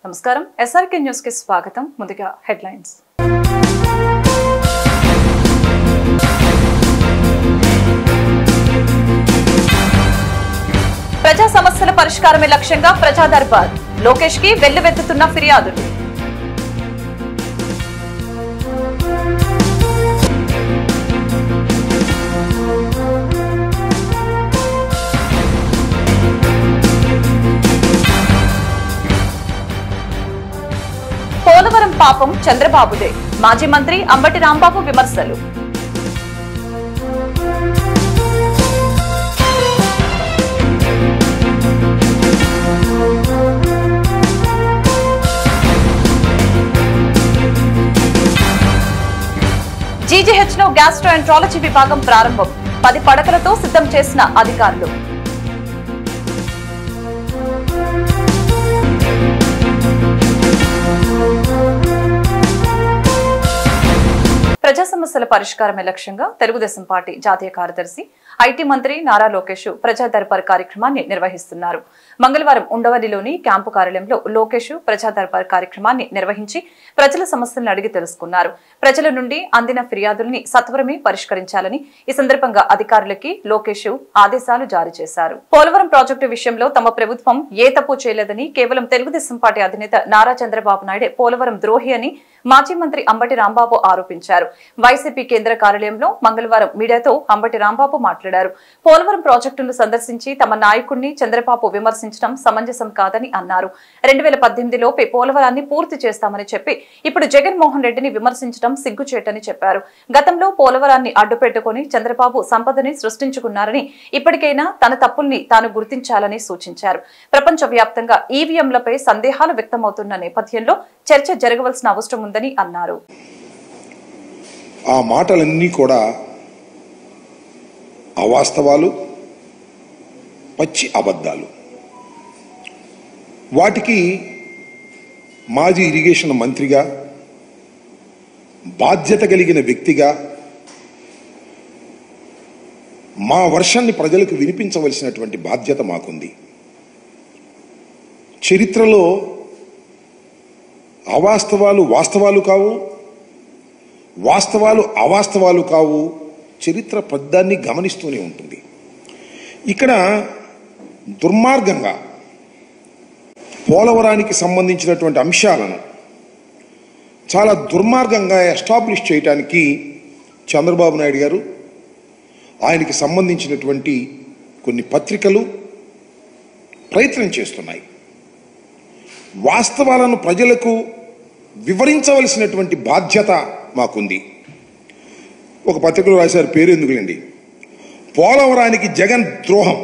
నమస్కారం SRK news కి స్వాగతం. ముందుగా హెడ్లైన్స్. ప్రజా సమస్యల పరిష్కారమే లక్ష్యంగా ప్రజా దర్బార్. లోకేష్ కి వెల్లువెత్తుతున్న ఫిర్యాదులు. పోలవరం పాపం చంద్రబాబుదే. మాజీ మంత్రి అంబటి రాంబాబు విమర్శలు. జీజీహెచ్ లో గ్యాస్ట్రోఎంట్రాలజీ విభాగం ప్రారంభం. 10 పడకలతో సిద్ధం చేసిన అధికారులు. ప్రజా సమస్యల పరిష్కారమే లక్ష్యంగా తెలుగుదేశం పార్టీ జాతీయ కార్యదర్శి ఐటీ మంత్రి నారా లోకేష్ ప్రజా దర్బార్ కార్యక్రమాన్ని నిర్వహిస్తున్నారు. మంగళవారం ఉండవల్లిలోని క్యాంపు కార్యాలయంలో లోకేష్ ప్రజా దర్బార్ కార్యక్రమాన్ని నిర్వహించి ప్రజల సమస్యలను అడిగి తెలుసుకున్నారు. ప్రజల నుండి అందిన ఫిర్యాదుల్ని సత్వరమే పరిష్కరించాలని ఈ సందర్భంగా అధికారులకి లోకేష్ ఆదేశాలు జారీ చేశారు. పోలవరం ప్రాజెక్టు విషయంలో తమ ప్రభుత్వం ఏ తప్పు చేయలేదని, కేవలం తెలుగుదేశం పార్టీ అధినేత నారా చంద్రబాబు నాయుడే పోలవరం ద్రోహి అని మాజీ మంత్రి అంబటి రాంబాబు ఆరోపించారు. వైసీపీ కేంద్ర కార్యాలయంలో మంగళవారం మీడియాతో అంబటి రాంబాబు మాట్లాడారు. పోలవరం ప్రాజెక్టును సందర్శించి తమ నాయకుడిని చంద్రబాబు విమర్శించడం సమంజసం కాదని అన్నారు. 2018లోపే పోలవరాన్ని పూర్తి చేస్తామని చెప్పి ఇప్పుడు జగన్మోహన్ రెడ్డిని విమర్శించడం సిగ్గుచేటని చెప్పారు. గతంలో పోలవరాన్ని అడ్డుపెట్టుకుని చంద్రబాబు సంపదని సృష్టించుకున్నారని, ఇప్పటికైనా తన తప్పుల్ని తాను గుర్తించాలని సూచించారు. ప్రపంచవ్యాప్తంగా ఈవీఎంలపై సందేహాలు వ్యక్తమవుతున్న నేపథ్యంలో చర్చ జరగవలసిన అవసరం ఉందని అన్నారు. ఆ మాటలన్నీ కూడా అవాస్తవాలు, పచ్చి అబద్ధాలు. వాటికి మాజీ ఇరిగేషన్ మంత్రిగా, బాధ్యత కలిగిన వ్యక్తిగా మా వర్షాన్ని ప్రజలకు వినిపించవలసినటువంటి బాధ్యత మాకుంది. చరిత్రలో అవాస్తవాలు వాస్తవాలు కావు, వాస్తవాలు అవాస్తవాలు కావు. చరిత్ర ప్రదాన్ని గమనిస్తూనే ఉంటుంది. ఇక్కడ దుర్మార్గంగా పోలవరానికి సంబంధించినటువంటి అంశాలను చాలా దుర్మార్గంగా ఎస్టాబ్లిష్ చేయడానికి చంద్రబాబు నాయుడు గారు, ఆయనకి సంబంధించినటువంటి కొన్ని పత్రికలు ప్రయత్నం చేస్తున్నాయి. వాస్తవాలను ప్రజలకు వివరించవలసినటువంటి బాధ్యత మాకుంది. ఒక పత్రికలో రాశారు, పేరు ఎందుకులేండి, పోలవరానికి జగన్ ద్రోహం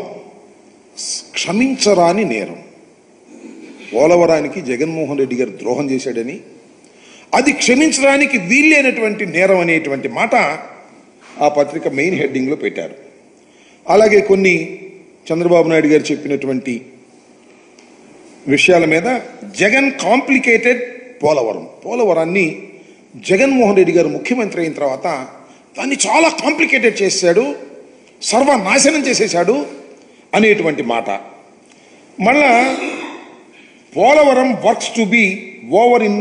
క్షమించరాని నేరం. పోలవరానికి జగన్మోహన్ రెడ్డి గారు ద్రోహం చేశాడని, అది క్షమించడానికి వీల్లేనటువంటి నేరం అనేటువంటి మాట ఆ పత్రిక మెయిన్ హెడ్డింగ్లో పెట్టారు. అలాగే కొన్ని చంద్రబాబు నాయుడు గారు చెప్పినటువంటి విషయాల మీద జగన్ కాంప్లికేటెడ్ పోలవరాన్ని జగన్మోహన్ రెడ్డి గారు ముఖ్యమంత్రి అయిన తర్వాత దాన్ని చాలా కాంప్లికేటెడ్ చేశాడు, సర్వనాశనం చేసేశాడు అనేటువంటి మాట. మళ్ళా Polavaram works to be over in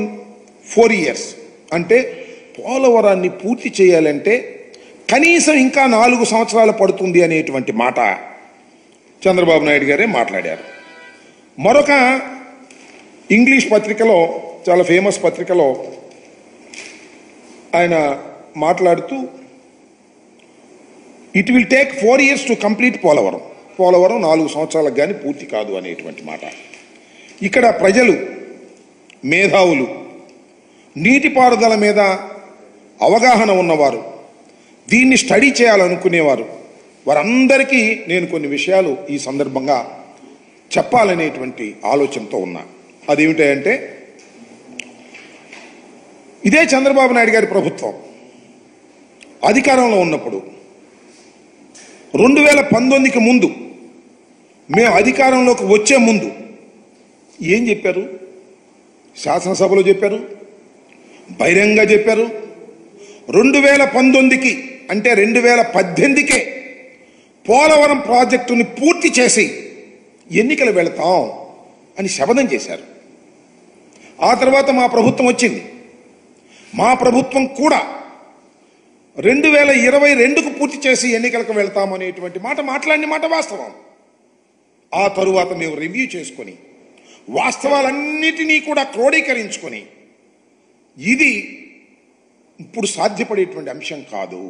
4 years అంటే పోలవరాన్ని పూర్తి చేయాలంటే కనీసం ఇంకా 4 సంవత్సరాలు పడుతుంది అనేటువంటి మాట చంద్రబాబు నాయుడు గారే మాట్లాడారు. మరొక ఇంగ్లీష్ పత్రికలో, చాలా ఫేమస్ పత్రికలో ఆయన మాట్లాడుతూ it will take 4 years to complete Polavaram 4 సంవత్సరాలకు కానీ పూర్తి కాదు అనేటువంటి మాట. ఇక్కడ ప్రజలు, మేధావులు, నీటిపారుదల మీద అవగాహన ఉన్నవారు, దీన్ని స్టడీ చేయాలనుకునేవారు, వారందరికీ నేను కొన్ని విషయాలు ఈ సందర్భంగా చెప్పాలనేటువంటి ఆలోచనతో ఉన్నా. అదేమిటంటే, ఇదే చంద్రబాబు నాయుడు గారి ప్రభుత్వం అధికారంలో ఉన్నప్పుడు 2019కి ముందు, మేము అధికారంలోకి వచ్చే ముందు ఏం చెప్పారు? శాసనసభలో చెప్పారు, బహిరంగంగా చెప్పారు. 2019కి అంటే 2018కే పోలవరం ప్రాజెక్టుని పూర్తి చేసి ఎన్నికలు వెళతాం అని శపథం చేశారు. ఆ తర్వాత మా ప్రభుత్వం వచ్చింది. మా ప్రభుత్వం కూడా 2022కు పూర్తి చేసి ఎన్నికలకు వెళ్తామనేటువంటి మాట్లాడిన మాట వాస్తవం. ఆ తరువాత మేము రివ్యూ చేసుకొని వాస్తవాలన్నిటినీ కూడా క్రోడీకరించుకొని ఇది ఇప్పుడు సాధ్యపడేటువంటి అంశం కాదు,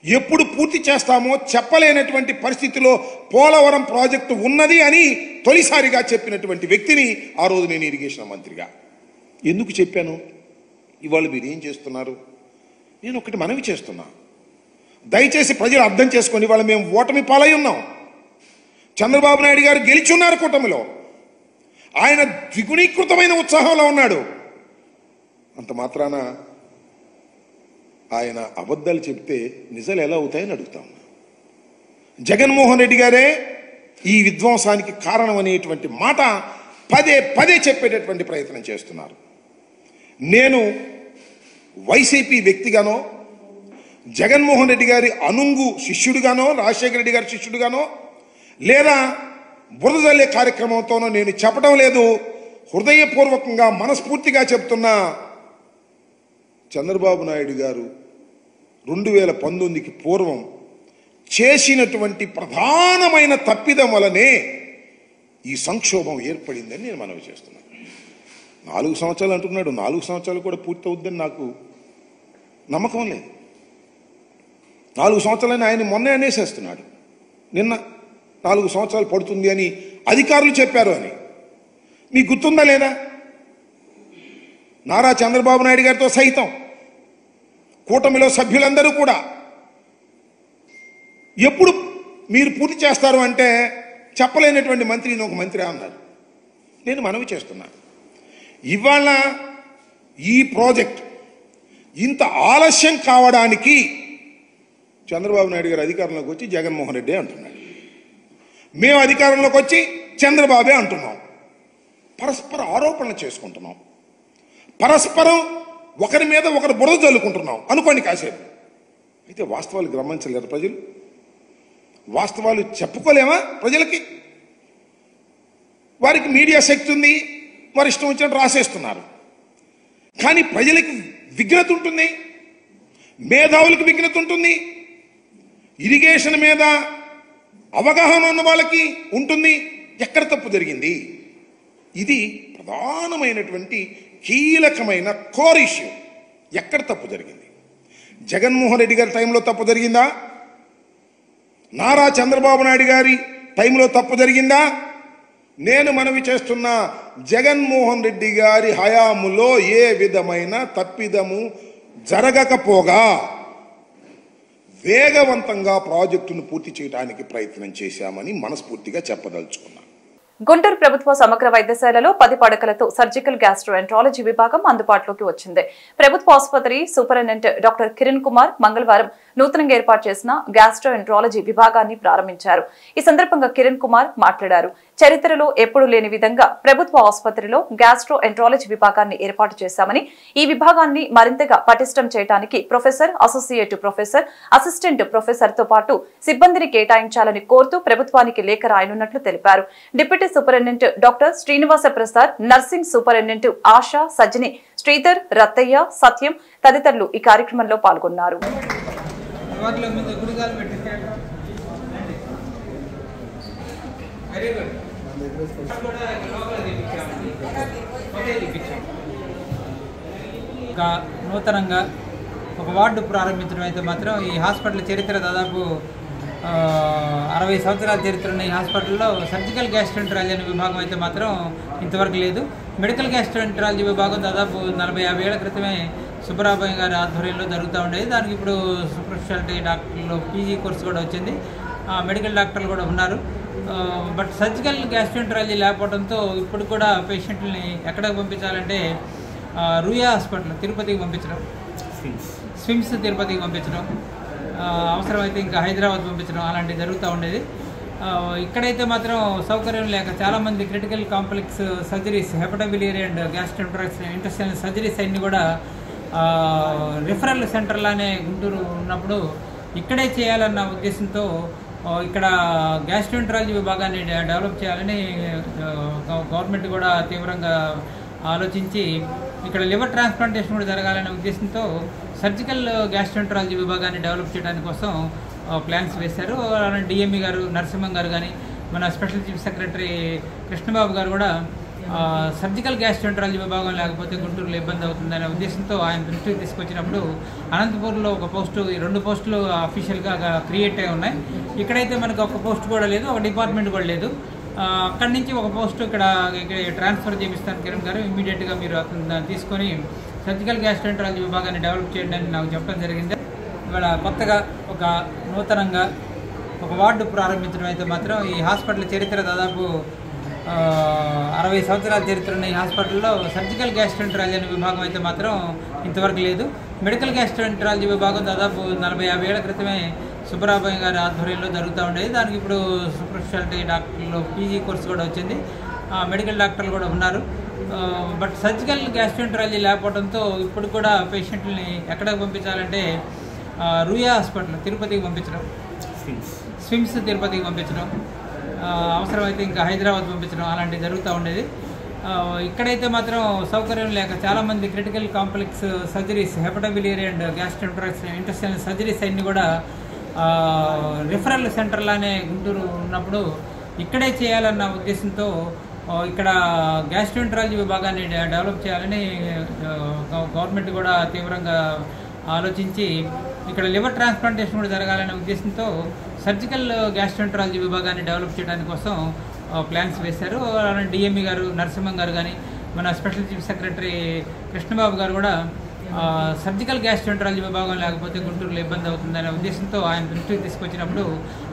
ఎప్పుడు పూర్తి చేస్తామో చెప్పలేనటువంటి పరిస్థితిలో పోలవరం ప్రాజెక్టు ఉన్నది అని తొలిసారిగా చెప్పినటువంటి వ్యక్తిని ఆ రోజు నేను ఇరిగేషన్ మంత్రిగా. ఎందుకు చెప్పాను? ఇవాళ మీరు ఏం చేస్తున్నారు? నేను ఒకటి మనవి చేస్తున్నా, దయచేసి ప్రజలు అర్థం చేసుకొని, ఇవాళ మేము ఓటమి పాలై ఉన్నాం. చంద్రబాబు నాయుడు గారు గెలిచున్నారు కూటమిలో, ఆయన ద్విగుణీకృతమైన ఉత్సాహంలో ఉన్నాడు. అంత మాత్రాన ఆయన అబద్ధాలు చెప్తే నిజాలు ఎలా అవుతాయని అడుగుతాం. జగన్మోహన్ రెడ్డి గారే ఈ విధ్వంసానికి కారణం అనేటువంటి మాట పదే పదే చెప్పేటటువంటి ప్రయత్నం చేస్తున్నారు. నేను వైసీపీ వ్యక్తిగానో, జగన్మోహన్ రెడ్డి గారి అనుంగు శిష్యుడిగానో, రాజశేఖర రెడ్డి గారి శిష్యుడిగానో, లేదా బురద జల్లే కార్యక్రమంతోనో నేను చెప్పడం లేదు. హృదయపూర్వకంగా మనస్ఫూర్తిగా చెప్తున్నా, చంద్రబాబు నాయుడు గారు 2019కి పూర్వం చేసినటువంటి ప్రధానమైన తప్పిదం వలనే ఈ సంక్షోభం ఏర్పడిందని నేను మనవి చేస్తున్నాను. 4 సంవత్సరాలు అంటున్నాడు, 4 సంవత్సరాలు కూడా పూర్తవుద్దని నాకు నమ్మకం లేదు. 4 సంవత్సరాలని ఆయన మొన్నే అనేసేస్తున్నాడు. నిన్న 4 సంవత్సరాలు పడుతుంది అని అధికారులు చెప్పారు అని. మీకు గుర్తుందా లేదా? నారా చంద్రబాబు నాయుడు గారితో సైతం కూటమిలో సభ్యులందరూ కూడా ఎప్పుడు మీరు పూర్తి చేస్తారు అంటే చెప్పలేనటువంటి మంత్రిని ఒక మంత్రి అన్నారు. నేను మనవి చేస్తున్నాను, ఇవాళ ఈ ప్రాజెక్ట్ ఇంత ఆలస్యం కావడానికి చంద్రబాబు నాయుడు గారు అధికారంలోకి వచ్చి జగన్మోహన్ రెడ్డి అంటున్నాడు, మేము అధికారంలోకి వచ్చి చంద్రబాబే అంటున్నాం. పరస్పర ఆరోపణలు చేసుకుంటున్నాం, పరస్పరం ఒకరి మీద ఒకరు బురద జల్లుకుంటున్నాం అనుకోండి కాసేపు. అయితే వాస్తవాలు గమనించలేరు ప్రజలు? వాస్తవాలు చెప్పుకోలేమా ప్రజలకి? వారికి మీడియా శక్తి ఉంది, వారి ఇష్టం వచ్చినట్టు రాసేస్తున్నారు. కానీ ప్రజలకి విఘ్నత ఉంటుంది, మేధావులకు విఘ్నత ఉంటుంది, ఇరిగేషన్ మీద అవగాహన ఉన్న వాళ్ళకి ఉంటుంది. ఎక్కడ తప్పు జరిగింది? ఇది ప్రధానమైనటువంటి కీలకమైన కోర్ ఇష్యూ. ఎక్కడ తప్పు జరిగింది? జగన్మోహన్ రెడ్డి గారి టైంలో తప్పు జరిగిందా? నారా చంద్రబాబు నాయుడు గారి టైంలో తప్పు జరిగిందా? నేను మనవి చేస్తున్న జగన్మోహన్ రెడ్డి గారి హయాములో ఏ విధమైన తప్పిదము జరగకపోగా వేగవంతంగా ప్రాజెక్టును పూర్తి చేయడానికి ప్రయత్నం చేశామని మనస్ఫూర్తిగా చెప్పదలుచుకున్నాను. గుంటూరు ప్రభుత్వ సమగ్ర వైద్యశాలలో 10 పడకలతో సర్జికల్ గ్యాస్ట్రోఎంట్రాలజీ విభాగం అందుబాటులోకి వచ్చింది. ప్రభుత్వ ఆసుపత్రి సూపరింటెండెంట్ డాక్టర్ కిరణ్ కుమార్ మంగళవారం నూతనంగా ఏర్పాటు చేసిన గ్యాస్ట్రోఎంట్రాలజీ విభాగాన్ని ప్రారంభించారు. ఈ సందర్భంగా కిరణ్ కుమార్ మాట్లాడారు. చరిత్రలో ఎప్పుడూ లేని విధంగా ప్రభుత్వ ఆసుపత్రిలో గ్యాస్ట్రోఎంట్రాలజీ విభాగాన్ని ఏర్పాటు చేశామని, ఈ విభాగాన్ని మరింతగా పటిష్టం చేయడానికి professor, associate professor, assistant professor తో పాటు సిబ్బందిని కేటాయించాలని కోరుతూ ప్రభుత్వానికి లేఖ రాయనున్నట్లు తెలిపారు. Deputy superintendent doctor Srinivasa Prasad, nursing superintendent Asha, Sajjani, Sridhar, Rattaiah, Satyam తదితరులు ఈ కార్యక్రమంలో పాల్గొన్నారు. నూతనంగా ఒక వార్డు ప్రారంభించడం అయితే మాత్రం ఈ హాస్పిటల్ చరిత్ర దాదాపు 60 సంవత్సరాల చరిత్ర ఉన్న ఈ హాస్పిటల్లో సర్జికల్ గ్యాస్ట్రోఎంట్రాలజీ అనే విభాగం అయితే మాత్రం ఇంతవరకు లేదు. మెడికల్ గ్యాస్ట్రోఎంట్రాలజీ విభాగం దాదాపు 40-50 ఏళ్ల క్రితమే సుబ్బరాభయ్య గారి ఆధ్వర్యంలో జరుగుతూ ఉండేది. దానికి ఇప్పుడు సూపర్ స్పెషాలిటీ డాక్టర్లు పీజీ కోర్సు కూడా వచ్చింది, మెడికల్ డాక్టర్లు కూడా ఉన్నారు. బట్ సర్జికల్ గ్యాస్ట్రోఎంట్రాలజీ లేకపోవడంతో ఇప్పుడు కూడా పేషెంట్ని ఎక్కడికి పంపించాలంటే రూయా హాస్పిటల్ తిరుపతికి పంపించడం, స్విమ్స్ తిరుపతికి పంపించడం, అవసరమైతే ఇంకా హైదరాబాద్ పంపించడం అలాంటివి జరుగుతూ ఉండేది. ఇక్కడైతే మాత్రం సౌకర్యం లేక చాలామంది critical complex surgeries, hepatobiliary and gastroenterology intestinal surgeries అన్నీ కూడా రిఫరల్ సెంటర్లానే గుంటూరు ఉన్నప్పుడు ఇక్కడే చేయాలన్న ఉద్దేశంతో ఇక్కడ గ్యాస్ట్రోఎంట్రాలజీ విభాగాన్ని డెవలప్ చేయాలని గవర్నమెంట్ కూడా తీవ్రంగా ఆలోచించి ఇక్కడ లివర్ ట్రాన్స్ప్లాంటేషన్ కూడా జరగాలనే ఉద్దేశంతో సర్జికల్ గ్యాస్ట్రోఎంటరాలజీ విభాగాన్ని డెవలప్ చేయడానికి కోసం ప్లాన్స్ వేశారు. డిఎంఈ గారు నరసింహం గారు కానీ మన స్పెషల్ చీఫ్ సెక్రటరీ కృష్ణబాబు గారు కూడా సర్జికల్ గ్యాస్ట్రోఎంటరాలజీ విభాగం లేకపోతే గుంటూరులో ఇబ్బంది అవుతుందనే ఉద్దేశంతో ఆయన దృష్టికి తీసుకొచ్చినప్పుడు అనంతపూర్లో ఒక పోస్టు, ఈ 2 పోస్టులు అఫీషియల్గా క్రియేట్ అయి ఉన్నాయి. ఇక్కడైతే మనకు ఒక పోస్ట్ కూడా లేదు, ఒక డిపార్ట్మెంట్ కూడా లేదు. అక్కడి నుంచి ఒక పోస్టు ఇక్కడ ట్రాన్స్ఫర్ చేపిస్తాను కిరణ్ గారు, ఇమ్మీడియట్గా మీరు దాన్ని తీసుకొని సర్జికల్ గ్యాస్ట్రోఎంటరాలజీ విభాగాన్ని డెవలప్ చేయండి అని నాకు చెప్పడం జరిగింది. ఇవాళ కొత్తగా ఒక నూతనంగా ఒక వార్డు ప్రారంభించడం అయితే మాత్రం ఈ హాస్పిటల్ చరిత్ర దాదాపు 60 సంవత్సరాల చరిత్ర ఉన్న ఈ హాస్పిటల్లో సర్జికల్ గ్యాస్ట్రోఎంటరాలజీ అనే విభాగం అయితే మాత్రం ఇంతవరకు లేదు. మెడికల్ గ్యాస్ట్రోఎంటరాలజీ విభాగం దాదాపు 40-50 ఏళ్ల క్రితమే సుబ్బరామయ్య గారి ఆధ్వర్యంలో జరుగుతూ ఉండేది. దానికి ఇప్పుడు సూపర్ స్పెషాలిటీ డాక్టర్లు పీజీ కోర్సు కూడా వచ్చింది, మెడికల్ డాక్టర్లు కూడా ఉన్నారు. బట్ సర్జికల్ గ్యాస్ట్రోఎంటరాలజీ లేకపోవడంతో ఇప్పుడు కూడా పేషెంట్ని ఎక్కడికి పంపించాలంటే రూయా హాస్పిటల్ తిరుపతికి పంపించడం, స్విమ్స్ తిరుపతికి పంపించడం, అవసరమైతే ఇంకా హైదరాబాద్ పంపించడం అలాంటివి జరుగుతూ ఉండేది. ఇక్కడైతే మాత్రం సౌకర్యం లేక చాలామంది critical complex surgeries, hepatobiliary and gastroenterology surgeries అన్నీ కూడా రిఫరల్ సెంటర్లానే గుంటూరు ఉన్నప్పుడు ఇక్కడే చేయాలన్న ఉద్దేశంతో ఇక్కడ గ్యాస్ట్రోఎంటరాలజీ విభాగాన్ని డెవలప్ చేయాలని గవర్నమెంట్ కూడా తీవ్రంగా ఆలోచించి ఇక్కడ లివర్ ట్రాన్స్ప్లాంటేషన్ కూడా జరగాలనే ఉద్దేశంతో సర్జికల్ గ్యాస్ట్రోఎంటరాలజీ విభాగాన్ని డెవలప్ చేయడానికి కోసం ప్లాన్స్ వేశారు. డిఎంఈ గారు నరసింహం గారు కానీ మన స్పెషల్ చీఫ్ సెక్రటరీ కృష్ణబాబు గారు కూడా సర్జికల్ గ్యాస్ట్రోఎంటరాలజీ విభాగం లేకపోతే గుంటూరులో ఇబ్బంది అవుతుందనే ఉద్దేశంతో ఆయన దృష్టికి తీసుకొచ్చినప్పుడు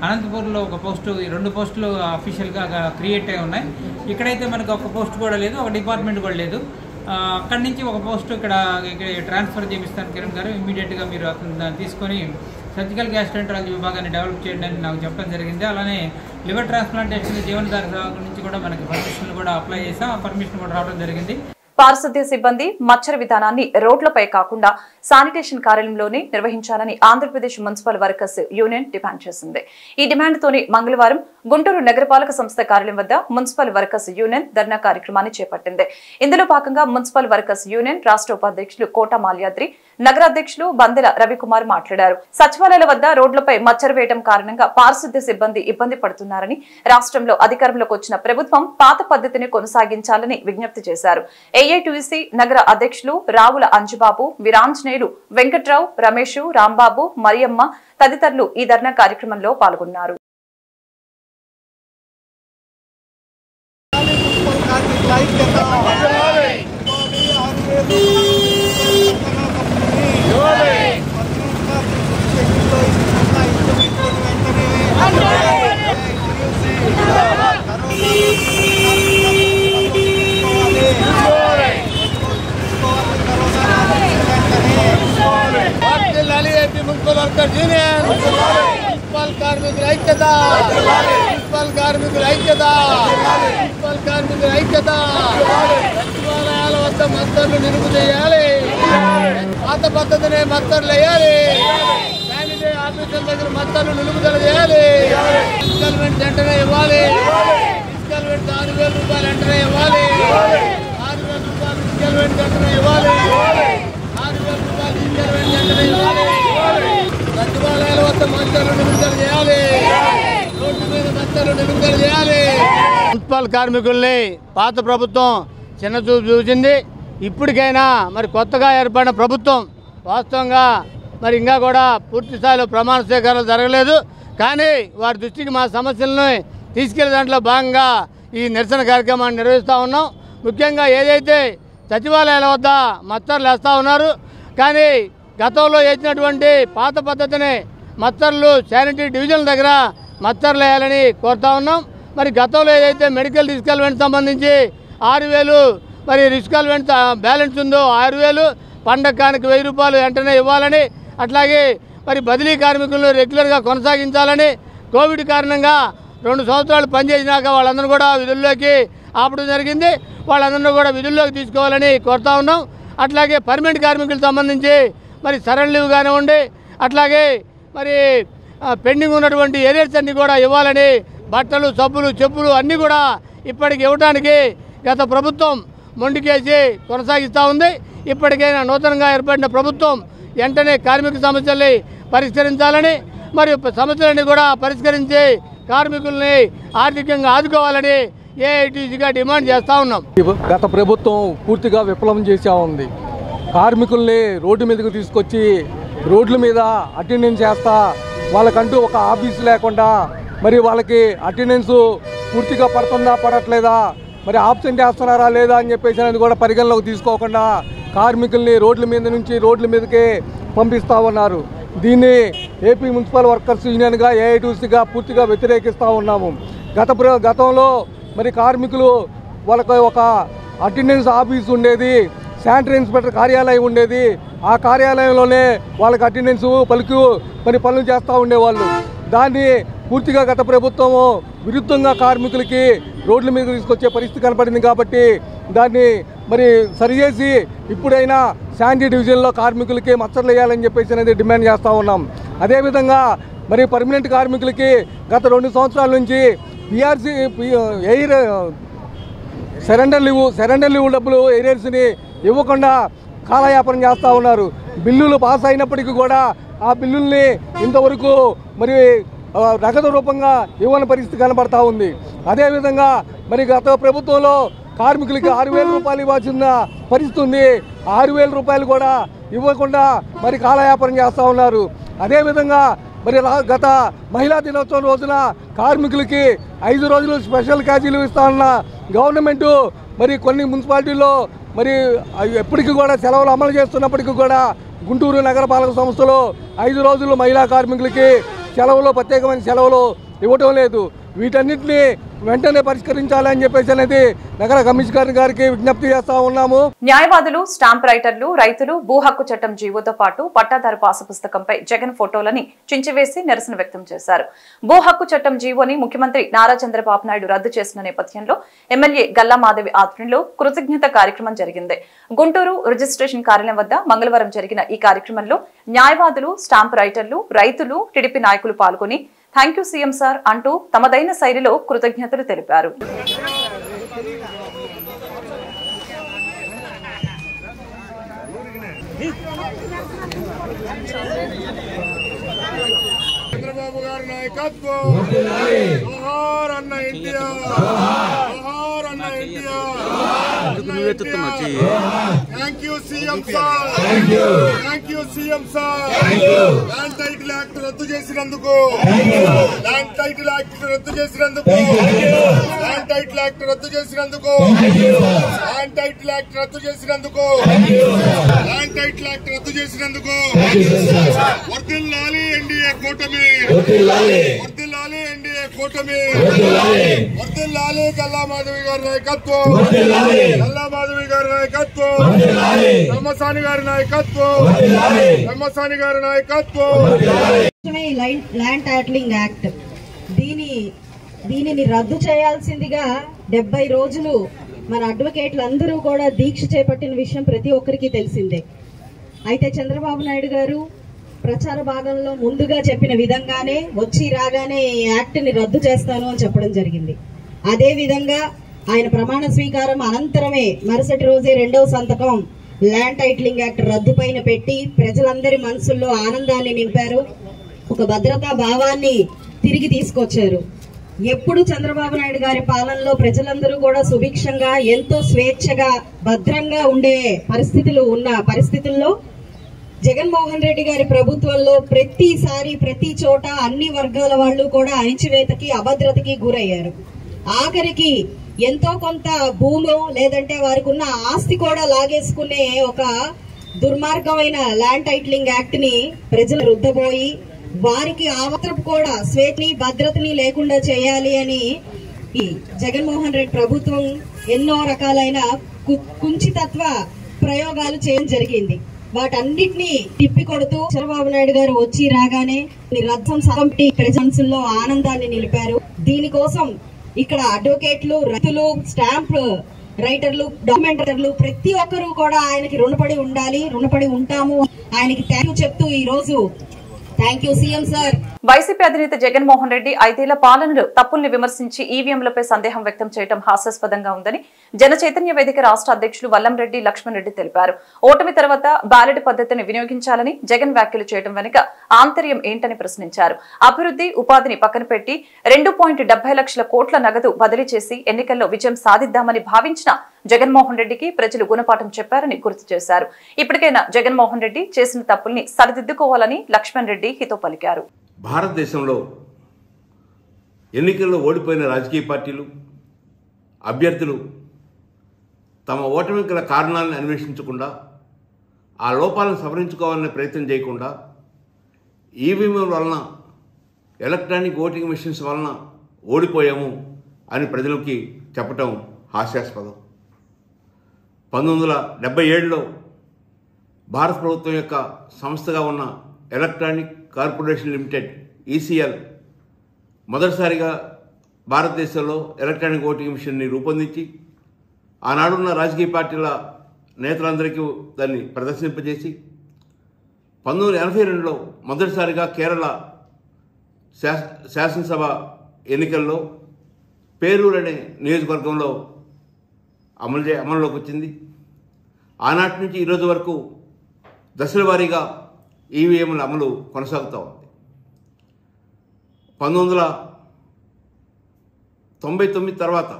అనంతపూర్లో ఒక పోస్టు, ఈ 2 పోస్టులు అఫీషియల్గా క్రియేట్ అయి ఉన్నాయి. ఇక్కడైతే మనకు ఒక పోస్ట్ కూడా లేదు, ఒక డిపార్ట్మెంట్ కూడా లేదు. అక్కడి నుంచి ఒక పోస్టు ఇక్కడ ట్రాన్స్ఫర్ చేపిస్తాను కిరణ్ గారు, ఇమ్మీడియట్గా మీరు దాన్ని తీసుకొని సర్జికల్ గ్యాస్ట్రోఎంటరాలజీ విభాగాన్ని డెవలప్ చేయండి అని నాకు చెప్పడం జరిగింది. అలానే లివర్ ట్రాన్స్ప్లాంటేషన్ జీవనధార నుంచి కూడా మనకి పర్మిషన్ కూడా అప్లై చేసాం, ఆ పర్మిషన్ కూడా రావడం జరిగింది. పారిశుద్ధ్య సిబ్బంది మచ్చర విధానాన్ని రోడ్లపై కాకుండా శానిటేషన్ కార్యాలయంలోనే నిర్వహించాలని Andhra Pradesh municipal workers union demand చేసింది. ఈ డిమాండ్తోనే మంగళవారం గుంటూరు నగరపాలక సంస్థ కార్యాలయం వద్ద మున్సిపల్ వర్కర్స్ యూనియన్ ధర్నా కార్యక్రమాన్ని చేపట్టింది. ఇందులో భాగంగా మున్సిపల్ వర్కర్స్ యూనియన్ రాష్ట్ర ఉపాధ్యక్షులు కోట మాల్యాద్రి, నగరాధ్యక్షులు బందెల రవికుమార్ మాట్లాడారు. సచివాలయాల వద్ద రోడ్లపై మచ్చర వేయడం కారణంగా పారిశుద్ధ్య సిబ్బంది ఇబ్బంది పడుతున్నారని, రాష్ట్రంలో అధికారంలోకి వచ్చిన ప్రభుత్వం పాత పద్ధతిని కొనసాగించాలని విజ్ఞప్తి చేశారు. ఏఐటీయూసీ నగర అధ్యక్షులు రావుల అంజుబాబు, వీరాంజనేయులు, వెంకట్రావు, రమేష్, రాంబాబు, మరియమ్మ తదితరులు ఈ ధర్నా కార్యక్రమంలో పాల్గొన్నారు. మున్సిపల్ వర్కర్స్ యూనియన్, మున్సిపల్ కార్మికుల ఐక్యత, మున్సిపల్ కార్మికుల ఐక్యత, మున్సిపల్ కార్మికుల ఐక్యత. సచివాలయాల వద్ద మత్తర్లు నిలుపు చేయాలి, పాత పద్ధతినే మత్తర్లు వేయాలి, శానిటరీ ఆఫీసుల దగ్గర మత్తర్లు నిలుపుదల చేయాలి, ఇన్స్టాల్మెంట్ వెంటనే ఇవ్వాలి, ఇన్స్టాల్మెంట్ 6,000 రూపాయలు వెంటనే ఇవ్వాలి, 6,000 రూపాయలు ఇన్స్టాల్మెంట్ వెంటనే ఇవ్వాలి, 6,000 రూపాయలు ఇన్స్టాల్మెంట్ వెంటనే ఇవ్వాలి. సచివాలయాల వద్ద మత్తర్లు నిలుపుదల చేయాలి, రోడ్డు మీద మత్తర్లు నిలుపుదల చేయాలి. మున్సిపల్ కార్మికుల్ని పాత ప్రభుత్వం చిన్నచూపు చూసింది. ఇప్పటికైనా మరి కొత్తగా ఏర్పడిన ప్రభుత్వం వాస్తవంగా మరి ఇంకా కూడా పూర్తి స్థాయిలో ప్రమాణ స్వీకారాలు జరగలేదు. కానీ వారి దృష్టికి మా సమస్యలను తీసుకెళ్లే దాంట్లో భాగంగా ఈ నిరసన కార్యక్రమాన్ని నిర్వహిస్తూ ఉన్నాం. ముఖ్యంగా ఏదైతే సచివాలయాల వద్ద మత్తర్లు వేస్తూ ఉన్నారు, కానీ గతంలో వేసినటువంటి పాత పద్ధతిని మత్తర్లు శానిటరీ డివిజన్ల దగ్గర మత్తర్లు వేయాలని కోరుతా ఉన్నాం. మరి గతంలో ఏదైతే మెడికల్ రిస్కాల్మెంట్ సంబంధించి 6,000 మరి రిస్కాల్మెంట్ బ్యాలెన్స్ ఉందో 6,000, పండగ కానుక 1,000 రూపాయలు వెంటనే ఇవ్వాలని, అట్లాగే మరి బదిలీ కార్మికులను రెగ్యులర్గా కొనసాగించాలని, కోవిడ్ కారణంగా 2 సంవత్సరాలు పనిచేసినాక వాళ్ళందరూ కూడా విధుల్లోకి ఆపడం జరిగింది, వాళ్ళందరినీ కూడా విధుల్లోకి తీసుకోవాలని కోరుతా ఉన్నాం. అట్లాగే పర్మనెంట్ కార్మికులకు సంబంధించి మరి సరెండర్ లీవ్ కానివ్వండి, అట్లాగే మరి పెండింగ్ ఉన్నటువంటి ఏరియర్స్ అన్నీ కూడా ఇవ్వాలని, బట్టలు, సబ్బులు, చెప్పులు అన్నీ కూడా ఇప్పటికి ఇవ్వడానికి గత ప్రభుత్వం మొండికేసి కొనసాగిస్తూ ఉంది. ఇప్పటికైనా నూతనంగా ఏర్పడిన ప్రభుత్వం వెంటనే కార్మిక సమస్యల్ని పరిష్కరించాలని మరియు సమస్యలన్నీ కూడా పరిష్కరించి కార్మికుల్ని ఆర్థికంగా ఆదుకోవాలని ఏఐటీసీగా డిమాండ్ చేస్తూ ఉన్నాం. గత ప్రభుత్వం పూర్తిగా విప్లవం చేసా ఉంది. కార్మికుల్ని రోడ్డు మీదకు తీసుకొచ్చి రోడ్ల మీద అటెండెన్స్ చేస్తా వాళ్ళకంటూ ఒక ఆఫీస్ లేకుండా మరి వాళ్ళకి అటెండెన్స్ పూర్తిగా పడుతుందా పడట్లేదా మరి ఆబ్సెంట్ వేస్తున్నారా లేదా అని చెప్పేసి అనేది కూడా పరిగణలోకి తీసుకోకుండా కార్మికుల్ని రోడ్ల మీద నుంచి రోడ్ల మీదకి పంపిస్తూ ఉన్నారు. దీన్ని ఏపీ మున్సిపల్ వర్కర్స్ యూనియన్గా ఏఐటీసీగా పూర్తిగా వ్యతిరేకిస్తూ ఉన్నాము. గతంలో మరి కార్మికులు వాళ్ళకి ఒక అటెండెన్స్ ఆఫీస్ ఉండేది, శానిటరీ ఇన్స్పెక్టర్ కార్యాలయం ఉండేది. ఆ కార్యాలయంలోనే వాళ్ళకి అటెండెన్స్ మరి పనులు చేస్తూ ఉండేవాళ్ళు. దాన్ని పూర్తిగా గత ప్రభుత్వము విరుద్ధంగా కార్మికులకి రోడ్ల మీద తీసుకొచ్చే పరిస్థితి కనపడింది. కాబట్టి దాన్ని మరి సరిచేసి ఇప్పుడైనా శానిటరీ డివిజన్లో కార్మికులకి మచ్చర్లు వేయాలని చెప్పేసి అనేది డిమాండ్ చేస్తూ ఉన్నాం. అదేవిధంగా మరి పర్మనెంట్ కార్మికులకి గత 2 సంవత్సరాల నుంచి పిఆర్సీ ఎయిర్ సరెండర్ లీవ్ డబ్బులు ఏరియర్స్ని ఇవ్వకుండా కాలయాపన చేస్తూ ఉన్నారు. బిల్లులు పాస్ అయినప్పటికీ కూడా ఆ బిల్లుల్ని ఇంతవరకు మరి నగదు రూపంగా ఇవ్వని పరిస్థితి కనబడతా ఉంది. అదేవిధంగా మరి గత ప్రభుత్వంలో కార్మికులకి 6,000 రూపాయలు ఇవ్వాల్సిన పరిస్థితి ఉంది. 6,000 రూపాయలు కూడా ఇవ్వకుండా మరి కాలయాపన చేస్తూ ఉన్నారు. అదేవిధంగా మరి గత మహిళా దినోత్సవం రోజున కార్మికులకి 5 రోజులు స్పెషల్ క్యాజీలు ఇస్తామన్న గవర్నమెంటు మరి కొన్ని మున్సిపాలిటీల్లో మరి ఎప్పటికీ కూడా సెలవులు అమలు చేస్తున్నప్పటికీ కూడా గుంటూరు నగరపాలక సంస్థలో 5 రోజులు మహిళా కార్మికులకి సెలవులు ప్రత్యేకమైన సెలవులు ఇవ్వటం లేదు. వీటన్నిటిని వెంటనే పరిష్కరించాలని చెప్పేసి అనేది నగర కమిషనర్ గారికి విజ్ఞప్తి చేస్తా ఉన్నాము. న్యాయవాదులు, స్టాంప్ రైటర్లు, రైతులు భూ హక్కు చట్టం జీవోతో పాటు పట్టాదారు పాసు పుస్తకంపై జగన్ ఫోటోలని చించివేసి నిరసన వ్యక్తం చేశారు. భూ హక్కు చట్టం జీవోని ముఖ్యమంత్రి నారా చంద్రబాబు నాయుడు రద్దు చేసిన నేపథ్యంలో ఎమ్మెల్యే గల్లా మాధవి ఆధ్వర్యంలో కృతజ్ఞత కార్యక్రమం జరిగింది. గుంటూరు రిజిస్ట్రేషన్ కార్యాలయం వద్ద మంగళవారం జరిగిన ఈ కార్యక్రమంలో న్యాయవాదులు, స్టాంప్ రైటర్లు, రైతులు, టీడీపీ నాయకులు పాల్గొని థ్యాంక్ యూ సీఎం సార్ అంటూ తమదైన శైలిలో కృతజ్ఞతలు తెలిపారు. చంద్రబాబు గారి నాయకత్వం, జోహార్ అన్న ఎన్టీఆర్, జోహార్ అన్న NTR. Thank you CM sir, thank you CM sir. Land title act రద్దు చేసినందుకు, ల్యాండ్ టైటిల్ యాక్ట్ రద్దు చేసినందుకు, ల్యాండ్ టైటిల్ యాక్ట్ రద్దు చేసినందుకు, ల్యాండ్ టైటిల్ యాక్ట్ రద్దు చేసినందుకు, ల్యాండ్ టైటిల్ యాక్ట్ రద్దు చేసినందుకు వర్ధిల్లాలి ఎన్డీఏ కూటమి, వర్ధిల్లాలి ఎన్డీఏ కూటమి, వర్ధిల్లాలి గల్లా మాధవి గారి నాయకత్వం, గల్లా మాధవి గారి నాయకత్వం, బ్రహ్మసాని గారి నాయకత్వం, బ్రహ్మసాని గారి నాయకత్వం. ల్యాండ్ టైటిలింగ్ యాక్ట్ దీనిని రద్దు చేయాల్సిందిగా 70 రోజులు మన అడ్వకేట్లు అందరూ కూడా దీక్ష చేపట్టిన విషయం ప్రతి ఒక్కరికి తెలిసిందే. అయితే చంద్రబాబు నాయుడు గారు ప్రచార భాగంలో ముందుగా చెప్పిన విధంగానే వచ్చి రాగానే ఈ యాక్ట్ ని రద్దు చేస్తాను అని చెప్పడం జరిగింది. అదే విధంగా ఆయన ప్రమాణ స్వీకారం అనంతరమే మరుసటి రోజే 2వ సంతకం ల్యాండ్ టైటిలింగ్ యాక్ట్ రద్దు పైన పెట్టి ప్రజలందరి మనసుల్లో ఆనందాన్ని నింపారు, ఒక భద్రతా భావాన్ని తిరిగి తీసుకొచ్చారు. ఎప్పుడు చంద్రబాబు నాయుడు గారి పాలనలో ప్రజలందరూ కూడా సుభిక్షంగా ఎంతో స్వేచ్ఛగా భద్రంగా ఉండే పరిస్థితుల్లో జగన్మోహన్ రెడ్డి గారి ప్రభుత్వంలో ప్రతిసారి ప్రతి చోట అన్ని వర్గాల వాళ్ళు కూడా అణిచివేతకి, అభద్రతకి గురయ్యారు. ఆఖరికి ఎంతో కొంత భూమో లేదంటే వారికి ఉన్న ఆస్తి కూడా లాగేసుకునే ఒక దుర్మార్గమైన ల్యాండ్ టైటిలింగ్ యాక్ట్ ని ప్రజలు రుద్దబోయి వారికి ఆ మాత్రం కూడా స్వేచ్ఛని, భద్రతని లేకుండా చేయాలి అని ఈ జగన్మోహన్ రెడ్డి ప్రభుత్వం ఎన్నో రకాలైన కుంచితత్వ ప్రయోగాలు చేయడం జరిగింది. వాటన్నిటినీ తిప్పికొడుతూ చంద్రబాబు నాయుడు గారు వచ్చి రాగానే రథం సగంటి ప్రజల్లో ఆనందాన్ని నిలిపారు. దీనికోసం ఇక్కడ అడ్వకేట్లు, రైతులు, స్టాంప్ రైటర్లు, డాక్యుమెంటర్లు ప్రతి ఒక్కరూ కూడా ఆయనకి రుణపడి ఉండాలి, రుణపడి ఉంటాము. ఆయనకి థ్యాంక్ యూ చెప్తూ ఈ రోజు thank you CM sir. YCP అధినేత జగన్మోహన్ రెడ్డి 5 ఏళ్ల పాలనలో తప్పుల్ని విమర్శించి ఈవీఎంలపై సందేహం వ్యక్తం చేయడం హాస్యాస్పదంగా ఉందని జన చైతన్య వేదిక రాష్ట్ర అధ్యక్షులు వల్లంరెడ్డి లక్ష్మణ్ రెడ్డి తెలిపారు. ఓటమి తర్వాత బ్యాలెట్ పద్ధతిని వినియోగించాలని జగన్ వ్యాఖ్యలు చేయడం వెనుక ఆంతర్యం ఏంటని ప్రశ్నించారు. అభివృద్ధి, ఉపాధిని పక్కన పెట్టి 2.70 లక్షల కోట్ల నగదు బదిలీ చేసి ఎన్నికల్లో విజయం సాధిద్దామని భావించిన జగన్మోహన్ రెడ్డికి ప్రజలు గుణపాఠం చెప్పారని గుర్తు చేశారు. ఇప్పటికైనా జగన్మోహన్ రెడ్డి చేసిన తప్పుల్ని సరిదిద్దుకోవాలని లక్ష్మణ్ రెడ్డి హితో పలికారు. భారతదేశంలో ఎన్నికల్లో ఓడిపోయిన రాజకీయ పార్టీలు, అభ్యర్థులు తమ ఓటమికి గల కారణాలను అన్వేషించకుండా, ఆ లోపాలను సవరించుకోవాలనే ప్రయత్నం చేయకుండా ఈవీఎంల వలన, ఎలక్ట్రానిక్ ఓటింగ్ మెషిన్స్ వలన ఓడిపోయాము అని ప్రజలకి చెప్పటం హాస్యాస్పదం. 1977లో భారత ప్రభుత్వం యొక్క సంస్థగా ఉన్న ఎలక్ట్రానిక్ కార్పొరేషన్ లిమిటెడ్ ఈసీఎల్ మొదటిసారిగా భారతదేశంలో ఎలక్ట్రానిక్ ఓటింగ్ మిషన్ని రూపొందించి ఆనాడున్న రాజకీయ పార్టీల నేతలందరికీ దాన్ని ప్రదర్శింపజేసి 1982లో మొదటిసారిగా కేరళ శాసనసభ ఎన్నికల్లో పేరూరు అనే నియోజకవర్గంలో అమలులోకి వచ్చింది. ఆనాటి నుంచి ఈరోజు వరకు దశల వారీగా ఈవీఎంల అమలు కొనసాగుతూ ఉంది. 1999 తర్వాత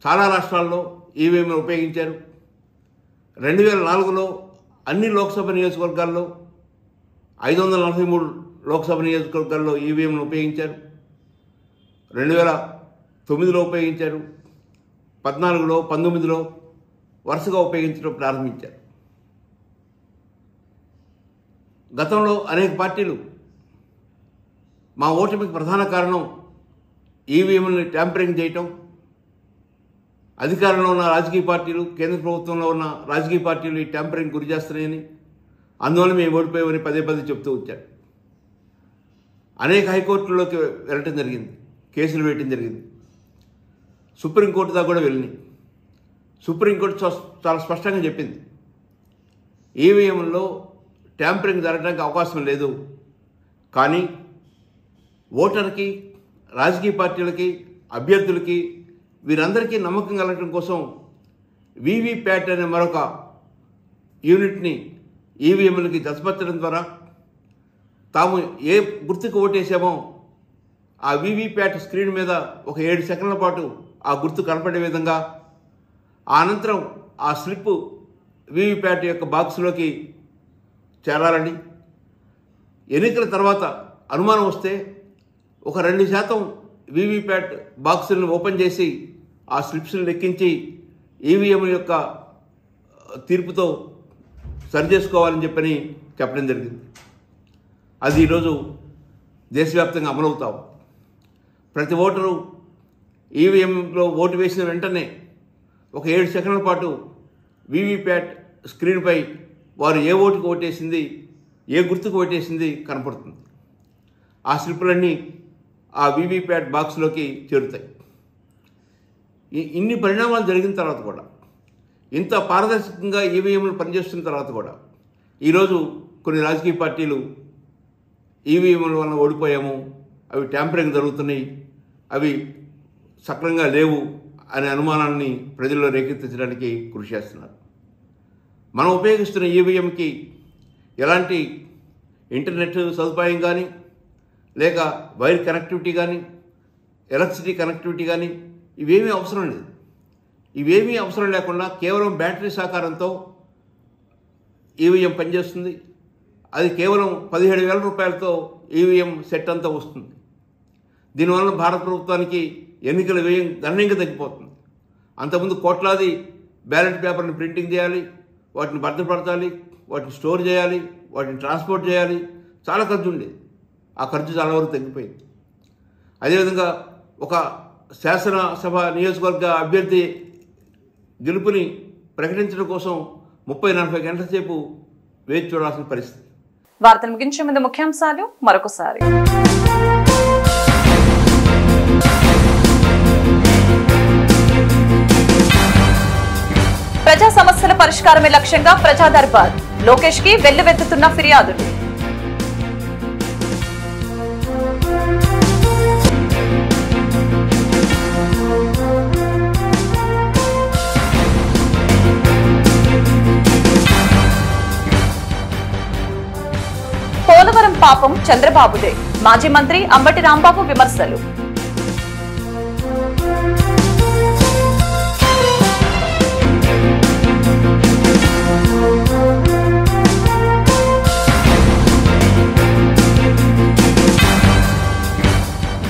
చాలా రాష్ట్రాల్లో ఈవీఎంలు ఉపయోగించారు. 2004లో అన్ని లోక్సభ నియోజకవర్గాల్లో 543 లోక్సభ నియోజకవర్గాల్లో ఈవీఎంలు ఉపయోగించారు. 2009లో ఉపయోగించారు. 14లో, 19లో వరుసగా ఉపయోగించడం ప్రారంభించారు. గతంలో అనేక పార్టీలు మా ఓటమికి ప్రధాన కారణం ఈవీఎంలని ట్యాంపరింగ్ చేయటం, అధికారంలో ఉన్న రాజకీయ పార్టీలు, కేంద్ర ప్రభుత్వంలో ఉన్న రాజకీయ పార్టీలు ఈ ట్యాంపరింగ్ గురి చేస్తున్నాయని, అందువల్ల మేము ఓడిపోయామని పదే చెప్తూ వచ్చారు. అనేక హైకోర్టుల్లోకి వెళ్ళటం జరిగింది, కేసులు వేయటం జరిగింది, సుప్రీంకోర్టు దాకా కూడా వెళ్ళినాయి. సుప్రీంకోర్టు చాలా స్పష్టంగా చెప్పింది, ఈవీఎంలో ట్యాంపరింగ్ జరగడానికి అవకాశం లేదు. కానీ ఓటర్కి, రాజకీయ పార్టీలకి, అభ్యర్థులకి వీరందరికీ నమ్మకం కలగడం కోసం వీవీప్యాట్ అనే మరొక యూనిట్ని ఈవీఎంలకి జతపరచడం ద్వారా తాము ఏ గుర్తుకు ఓటేసామో ఆ వీవీప్యాట్ స్క్రీన్ మీద ఒక 7 సెకండ్ల పాటు ఆ గుర్తు కనపడే విధంగా, అనంతరం ఆ స్లిప్ వీవీప్యాట్ యొక్క బాక్స్లోకి చేరాలని, ఎన్నికల తర్వాత అనుమానం వస్తే ఒక 2% వీవీప్యాట్ బాక్సులను ఓపెన్ చేసి ఆ స్లిప్స్ని లెక్కించి ఈవీఎం యొక్క తీర్పుతో సరిచేసుకోవాలని చెప్పడం జరిగింది. అది ఈరోజు దేశవ్యాప్తంగా అమలవుతాం. ప్రతి ఓటరు ఈవీఎంలో ఓటు వేసిన వెంటనే ఒక 7 సెకండ్ల పాటు వీవీప్యాట్ స్క్రీన్పై వారు ఏ ఓటుకు ఓటేసింది, ఏ గుర్తుకు ఓటేసింది కనపడుతుంది. ఆ స్లిప్పులన్నీ ఆ వీవీప్యాట్ బాక్స్లోకి చేరుతాయి. ఇన్ని పరిణామాలు జరిగిన తర్వాత కూడా, ఇంత పారదర్శకంగా ఈవీఎంలు పనిచేస్తున్న తర్వాత కూడా ఈరోజు కొన్ని రాజకీయ పార్టీలు ఈవీఎంల వల్ల ఓడిపోయాము, అవి ట్యాంపరింగ్ జరుగుతున్నాయి, అవి సక్రమంగా లేవు అనే అనుమానాన్ని ప్రజల్లో రేకెత్తించడానికి కృషి చేస్తున్నారు. మనం ఉపయోగిస్తున్న ఈవీఎంకి ఎలాంటి ఇంటర్నెట్ సదుపాయం కానీ, లేక వైర్ కనెక్టివిటీ కానీ, ఎలక్ట్రిసిటీ కనెక్టివిటీ కానీ ఇవేమీ అవసరం లేదు. ఇవేమీ అవసరం లేకుండా కేవలం బ్యాటరీ సహకారంతో ఈవీఎం పనిచేస్తుంది. అది కేవలం 17,000 రూపాయలతో ఈవీఎం సెట్ అంతా వస్తుంది. దీనివల్ల భారత ప్రభుత్వానికి ఎన్నికల వ్యయం గణనీయంగా తగ్గిపోతుంది. అంతకుముందు కోట్లాది బ్యాలెట్ పేపర్ని ప్రింటింగ్ చేయాలి, వాటిని భద్రపరచాలి, వాటిని స్టోర్ చేయాలి, వాటిని ట్రాన్స్పోర్ట్ చేయాలి, చాలా ఖర్చు ఉండేది. ఆ ఖర్చు చాలా వరకు తగ్గిపోయింది. అదేవిధంగా ఒక శాసనసభ నియోజకవర్గ అభ్యర్థి గెలుపుని ప్రకటించడం కోసం 30-40 గంటల సేపు వేచి చూడాల్సిన పరిస్థితి. వార్తలు ముగించే ముందు ముఖ్యాంశాలు మరొకసారి. ప్రజా సమస్యల పరిష్కారమే లక్ష్యంగా ప్రజా దర్బార్, లోకేష్ కి వెల్లువెత్తుతున్న ఫిర్యాదులు. పాపం చంద్రబాబుదే. మాజీ మంత్రి అంబటి రాంబాబు విమర్శలు.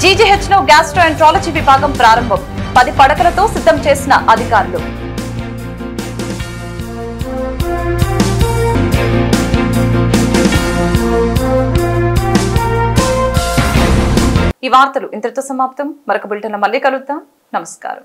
జీజీహెచ్లో గ్యాస్ట్రోఎంట్రాలజీ విభాగం ప్రారంభం. 10 పడకలతో సిద్ధం చేసిన అధికారులు. ఈ వార్తలు ఇంతటితో సమాప్తం. మరొక బులెటిన్లో మళ్ళీ కలుద్దాం. నమస్కారం.